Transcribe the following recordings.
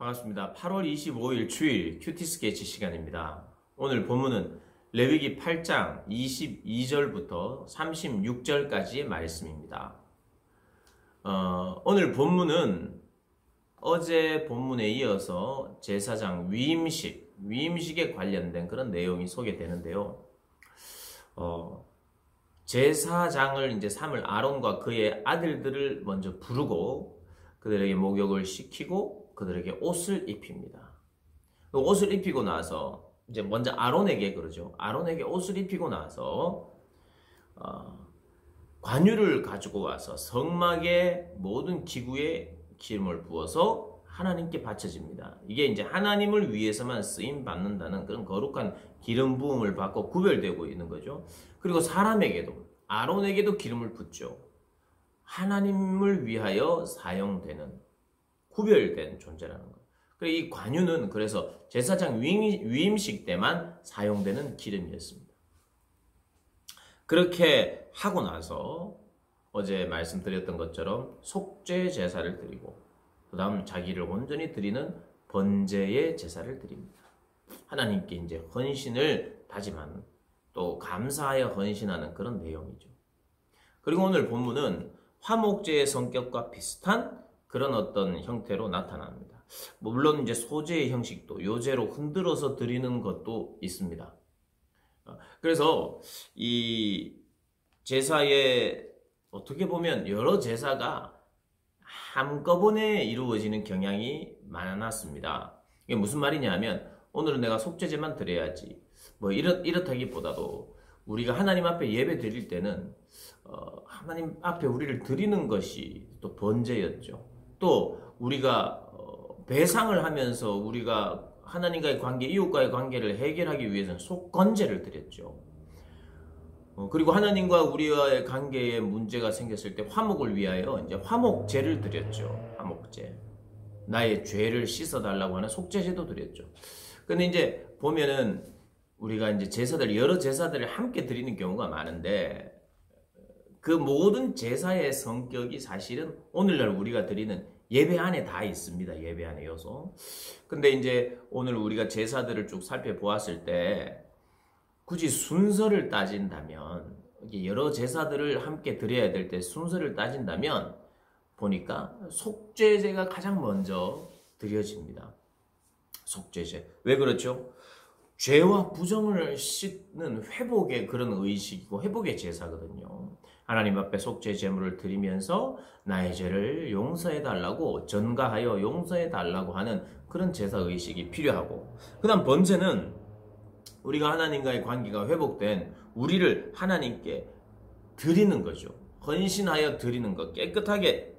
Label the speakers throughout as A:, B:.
A: 반갑습니다. 8월 25일 주일 큐티 스케치 시간입니다. 오늘 본문은 레위기 8장 22절부터 36절까지의 말씀입니다. 오늘 본문은 어제 본문에 이어서 제사장 위임식에 관련된 그런 내용이 소개되는데요. 제사장을 이제 삼을 아론과 그의 아들들을 먼저 부르고 그들에게 목욕을 시키고 그들에게 옷을 입힙니다. 옷을 입히고 나서 이제 먼저 아론에게 그러죠. 아론에게 옷을 입히고 나서 관유를 가지고 와서 성막의 모든 기구에 기름을 부어서 하나님께 바쳐집니다. 이게 이제 하나님을 위해서만 쓰임 받는다는 그런 거룩한 기름 부음을 받고 구별되고 있는 거죠. 그리고 사람에게도 아론에게도 기름을 붓죠. 하나님을 위하여 사용되는 구별된 존재라는 거. 그리고 이 관유는 그래서 제사장 위임식 때만 사용되는 기름이었습니다. 그렇게 하고 나서 어제 말씀드렸던 것처럼 속죄 제사를 드리고 그 다음 자기를 온전히 드리는 번제의 제사를 드립니다. 하나님께 이제 헌신을 다짐하는 또 감사하여 헌신하는 그런 내용이죠. 그리고 오늘 본문은 화목제의 성격과 비슷한 그런 어떤 형태로 나타납니다. 물론 이제 소제의 형식도 요제로 흔들어서 드리는 것도 있습니다. 그래서 이 제사에 어떻게 보면 여러 제사가 한꺼번에 이루어지는 경향이 많았습니다. 이게 무슨 말이냐면 오늘은 내가 속죄제만 드려야지 뭐 이렇다기보다도 우리가 하나님 앞에 예배 드릴 때는 하나님 앞에 우리를 드리는 것이 또 번제였죠. 또 우리가 배상을 하면서 우리가 하나님과의 관계, 이웃과의 관계를 해결하기 위해서는 속건제를 드렸죠. 그리고 하나님과 우리와의 관계에 문제가 생겼을 때 화목을 위하여 이제 화목제를 드렸죠. 화목제. 나의 죄를 씻어달라고 하는 속죄제도 드렸죠. 근데 이제 보면은 우리가 이제 여러 제사들을 함께 드리는 경우가 많은데 그 모든 제사의 성격이 사실은 오늘날 우리가 드리는 예배 안에 다 있습니다. 예배 안에 요소. 근데 이제 오늘 우리가 제사들을 쭉 살펴보았을 때 굳이 순서를 따진다면 여러 제사들을 함께 드려야 될 때 순서를 따진다면 보니까 속죄제가 가장 먼저 드려집니다. 속죄제. 왜 그렇죠? 죄와 부정을 씻는 회복의 그런 의식이고 회복의 제사거든요. 하나님 앞에 속죄 제물을 드리면서 나의 죄를 용서해달라고 전가하여 용서해달라고 하는 그런 제사 의식이 필요하고 그 다음 번째는 우리가 하나님과의 관계가 회복된 우리를 하나님께 드리는 거죠. 헌신하여 드리는 것, 깨끗하게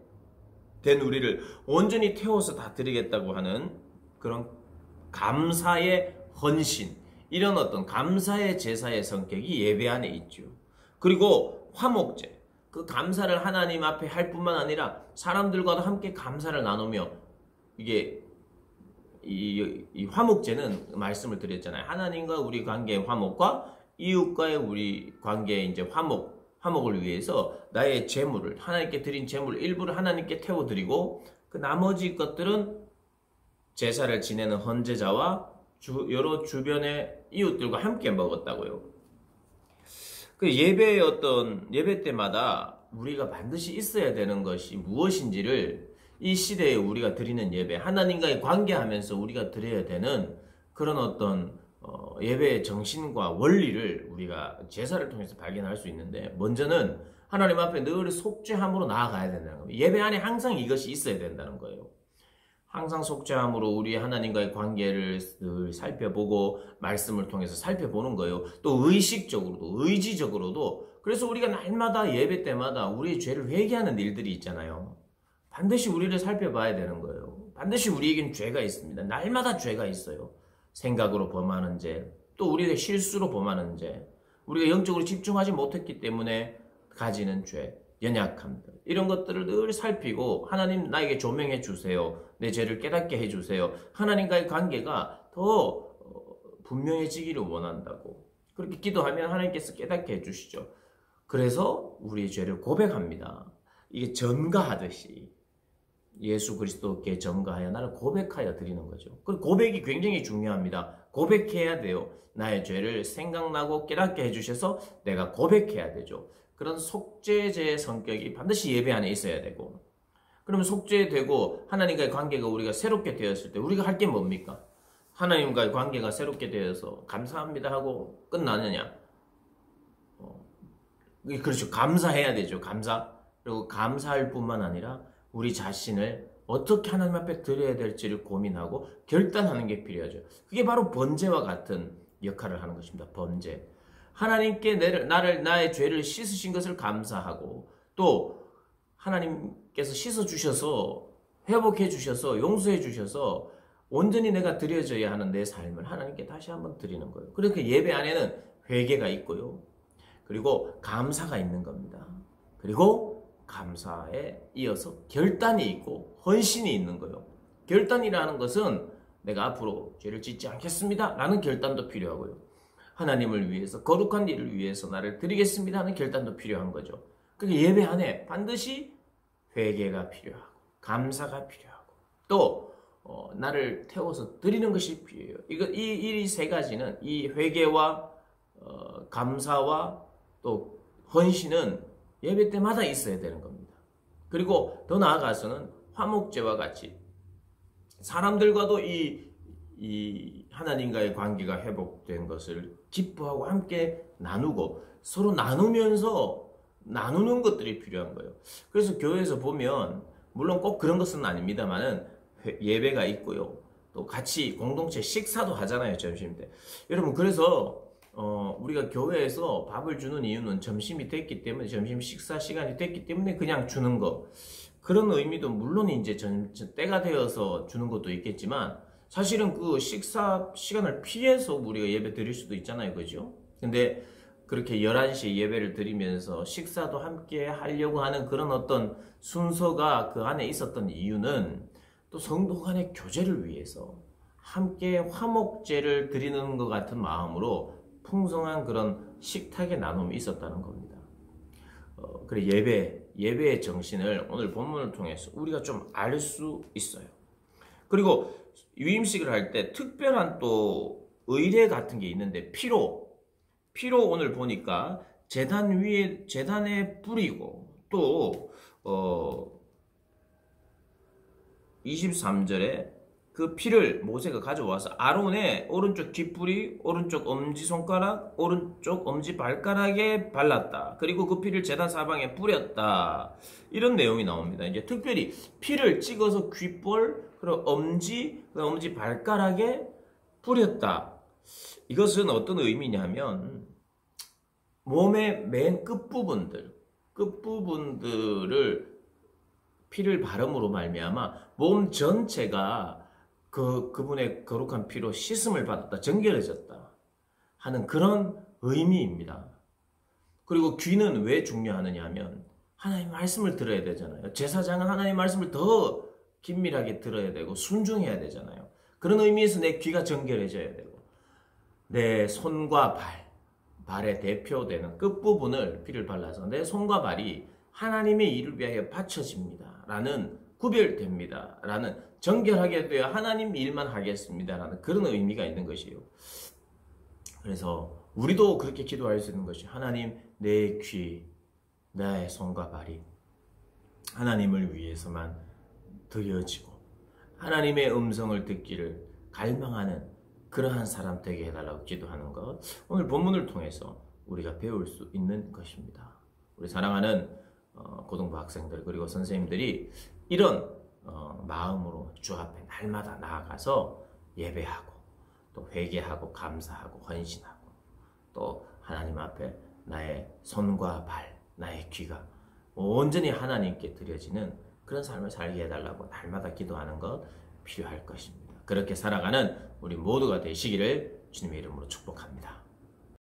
A: 된 우리를 온전히 태워서 다 드리겠다고 하는 그런 감사의 헌신, 이런 어떤 감사의 제사의 성격이 예배 안에 있죠. 그리고 화목제, 그 감사를 하나님 앞에 할 뿐만 아니라 사람들과도 함께 감사를 나누며 이게 이 화목제는 말씀을 드렸잖아요. 하나님과 우리 관계의 화목과 이웃과의 우리 관계의 이제 화목을 위해서 나의 제물을 하나님께 드린 제물 일부를 하나님께 태워드리고 그 나머지 것들은 제사를 지내는 헌제자와 여러 주변의 이웃들과 함께 먹었다고요. 그 예배 때마다 우리가 반드시 있어야 되는 것이 무엇인지를 이 시대에 우리가 드리는 예배, 하나님과의 관계하면서 우리가 드려야 되는 그런 어떤 예배의 정신과 원리를 우리가 제사를 통해서 발견할 수 있는데 먼저는 하나님 앞에 늘 속죄함으로 나아가야 된다는 겁니다. 예배 안에 항상 이것이 있어야 된다는 거예요. 항상 속죄함으로 우리 하나님과의 관계를 늘 살펴보고 말씀을 통해서 살펴보는 거예요. 또 의식적으로도 의지적으로도 그래서 우리가 날마다 예배 때마다 우리의 죄를 회개하는 일들이 있잖아요. 반드시 우리를 살펴봐야 되는 거예요. 반드시 우리에겐 죄가 있습니다. 날마다 죄가 있어요. 생각으로 범하는 죄, 또 우리의 실수로 범하는 죄, 우리가 영적으로 집중하지 못했기 때문에 가지는 죄, 연약함들 이런 것들을 늘 살피고 하나님 나에게 조명해 주세요. 내 죄를 깨닫게 해주세요. 하나님과의 관계가 더 분명해지기를 원한다고 그렇게 기도하면 하나님께서 깨닫게 해주시죠. 그래서 우리의 죄를 고백합니다. 이게 전가하듯이 예수 그리스도께 전가하여 나를 고백하여 드리는 거죠. 그 고백이 굉장히 중요합니다. 고백해야 돼요. 나의 죄를 생각나고 깨닫게 해주셔서 내가 고백해야 되죠. 그런 속죄제의 성격이 반드시 예배 안에 있어야 되고, 그러면 속죄되고 하나님과의 관계가 우리가 새롭게 되었을 때 우리가 할 게 뭡니까? 하나님과의 관계가 새롭게 되어서 감사합니다 하고 끝나느냐? 그렇죠. 감사해야 되죠. 감사. 그리고 감사할 뿐만 아니라 우리 자신을 어떻게 하나님 앞에 드려야 될지를 고민하고 결단하는 게 필요하죠. 그게 바로 번제와 같은 역할을 하는 것입니다. 번제. 하나님께 나의 죄를 씻으신 것을 감사하고, 또 하나님께서 씻어주셔서 회복해 주셔서 용서해 주셔서 온전히 내가 드려져야 하는 내 삶을 하나님께 다시 한번 드리는 거예요. 그렇게 예배 안에는 회개가 있고요. 그리고 감사가 있는 겁니다. 그리고 감사에 이어서 결단이 있고 헌신이 있는 거예요. 결단이라는 것은 내가 앞으로 죄를 짓지 않겠습니다 라는 결단도 필요하고요. 하나님을 위해서 거룩한 일을 위해서 나를 드리겠습니다 하는 결단도 필요한 거죠. 그러니까 예배 안에 반드시 회개가 필요하고 감사가 필요하고 또 나를 태워서 드리는 것이 필요해요. 이 세 가지는, 이 회개와 감사와 또 헌신은 예배 때마다 있어야 되는 겁니다. 그리고 더 나아가서는 화목제와 같이 사람들과도 이 하나님과의 관계가 회복된 것을 기뻐하고 함께 나누고 서로 나누면서 나누는 것들이 필요한 거예요. 그래서 교회에서 보면 물론 꼭 그런 것은 아닙니다만은 예배가 있고요. 또 같이 공동체 식사도 하잖아요, 점심 때. 여러분, 그래서 우리가 교회에서 밥을 주는 이유는 점심이 됐기 때문에, 점심 식사 시간이 됐기 때문에 그냥 주는 거. 그런 의미도 물론 이제 때가 되어서 주는 것도 있겠지만, 사실은 그 식사 시간을 피해서 우리가 예배 드릴 수도 있잖아요, 그죠? 근데 그렇게 11시에 예배를 드리면서 식사도 함께 하려고 하는 그런 어떤 순서가 그 안에 있었던 이유는 또 성도 간의 교제를 위해서 함께 화목제를 드리는 것 같은 마음으로 풍성한 그런 식탁의 나눔이 있었다는 겁니다. 그래 예배의 정신을 오늘 본문을 통해서 우리가 좀 알 수 있어요. 그리고 유임식을 할 때 특별한 또 의례 같은 게 있는데, 피로 오늘 보니까 제단에 뿌리고, 또 23절에 그 피를 모세가 가져와서 아론의 오른쪽 뒷부리, 오른쪽 엄지손가락, 오른쪽 엄지발가락에 발랐다. 그리고 그 피를 제단 사방에 뿌렸다. 이런 내용이 나옵니다. 이제 특별히 피를 찍어서 귓볼, 그리고 엄지발가락에 뿌렸다. 이것은 어떤 의미냐면 몸의 맨 끝부분들을 피를 바름으로 말미암아 몸 전체가 그분의 거룩한 피로 씻음을 받았다, 정결해졌다 하는 그런 의미입니다. 그리고 귀는 왜 중요하느냐 하면 하나님의 말씀을 들어야 되잖아요. 제사장은 하나님의 말씀을 더 긴밀하게 들어야 되고 순종해야 되잖아요. 그런 의미에서 내 귀가 정결해져야 되고, 내 손과 발의 대표되는 끝부분을 피를 발라서 내 손과 발이 하나님의 일을 위하여 바쳐집니다 라는, 구별됩니다 라는, 정결하게 되어 하나님 일만 하겠습니다 라는 그런 의미가 있는 것이에요. 그래서 우리도 그렇게 기도할 수 있는 것이, 하나님, 내 귀, 나의 손과 발이 하나님을 위해서만 드려지고 하나님의 음성을 듣기를 갈망하는 그러한 사람 되게 해달라고 기도하는 것, 오늘 본문을 통해서 우리가 배울 수 있는 것입니다. 우리 사랑하는 고등부 학생들 그리고 선생님들이 이런 마음으로 주 앞에 날마다 나아가서 예배하고 또 회개하고 감사하고 헌신하고 또 하나님 앞에 나의 손과 발, 나의 귀가 온전히 하나님께 드려지는 그런 삶을 살게 해달라고 날마다 기도하는 것 필요할 것입니다. 그렇게 살아가는 우리 모두가 되시기를 주님의 이름으로 축복합니다.